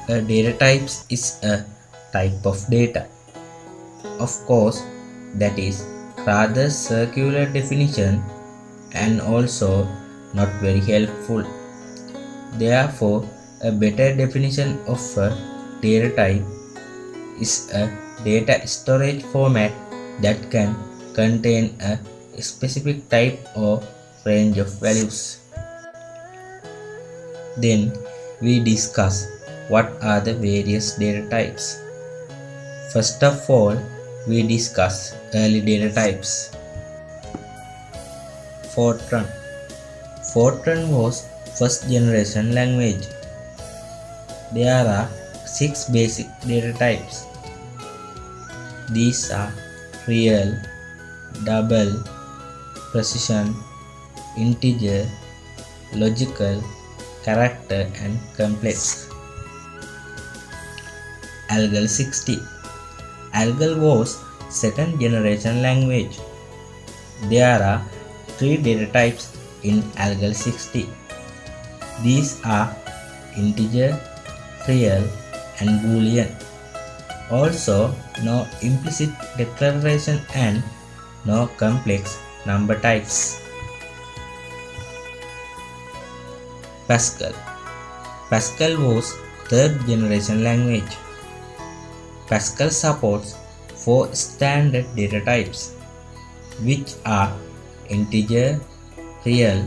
A data type is a type of data. Of course, that is rather circular definition and also not very helpful. Therefore, a better definition of a data type is a data storage format that can contain a specific type or range of values. Then we discuss what are the various data types. First of all, we discuss early data types. Fortran. Fortran was first generation language. There are 6 basic data types. These are real, double, precision, integer, logical, character and complex. ALGOL 60. ALGOL was second generation language. There are 3 data types in ALGOL 60. These are integer, real and boolean. Also no implicit declaration and no complex number types. Pascal. Pascal was third generation language. Pascal supports 4 standard data types, which are integer, real,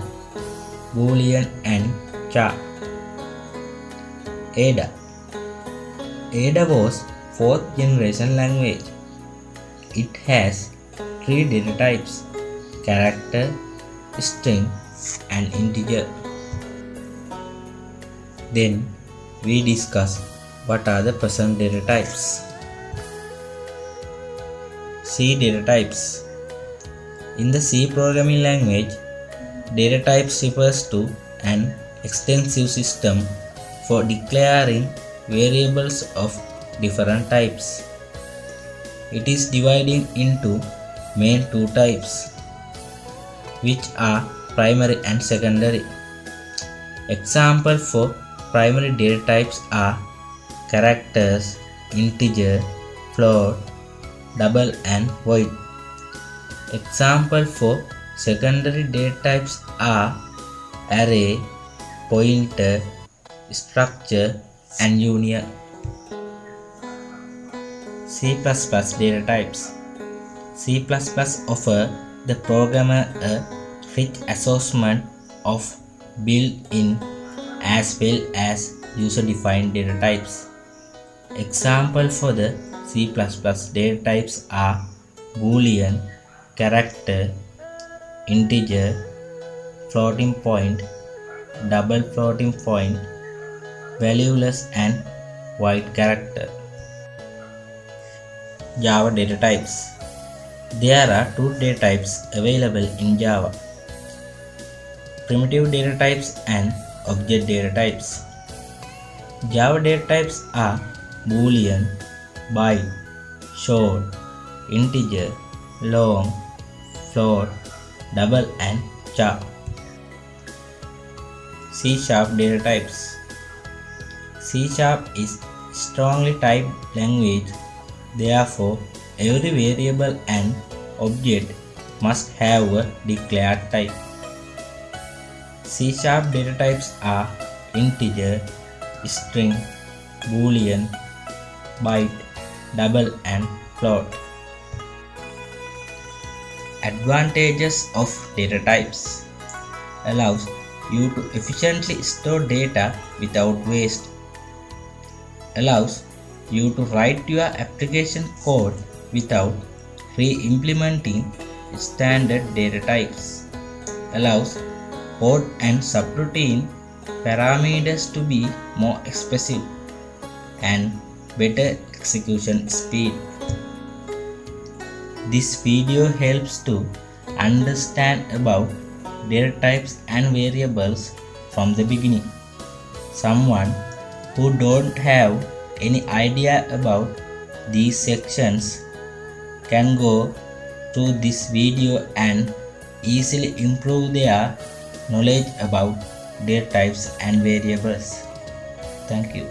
boolean and char. Ada. Ada was 4th generation language. It has 3 data types: character, string and integer. Then we discuss what are the present data types. C data types. In the C programming language, data types refers to an extensive system for declaring variables of different types. It is divided into main 2 types, which are primary and secondary. Example for primary data types are characters, integer, float, double and void. Example for secondary data types are array, pointer, structure and union. C++ data types. C++ offer the programmer a rich assortment of built-in as well as user-defined data types. Example for the C++ data types are boolean, character, integer, floating point, double floating point, valueless and void character. Java data types. There are 2 data types available in Java: primitive data types and object data types. Java data types are boolean, byte, short, integer, long, float, double and char. C# data types. C# is strongly typed language. Therefore, every variable and object must have a declared type. C# data types are integer, string, boolean, byte, double and float. Advantages of data types: allows you to efficiently store data without waste, allows you to write your application code without re-implementing standard data types, allows code and subroutine parameters to be more expressive, and better execution speed. This video helps to understand about data types and variables from the beginning. Someone who don't have any idea about these sections can go through this video and easily improve their knowledge about data types and variables. Thank you.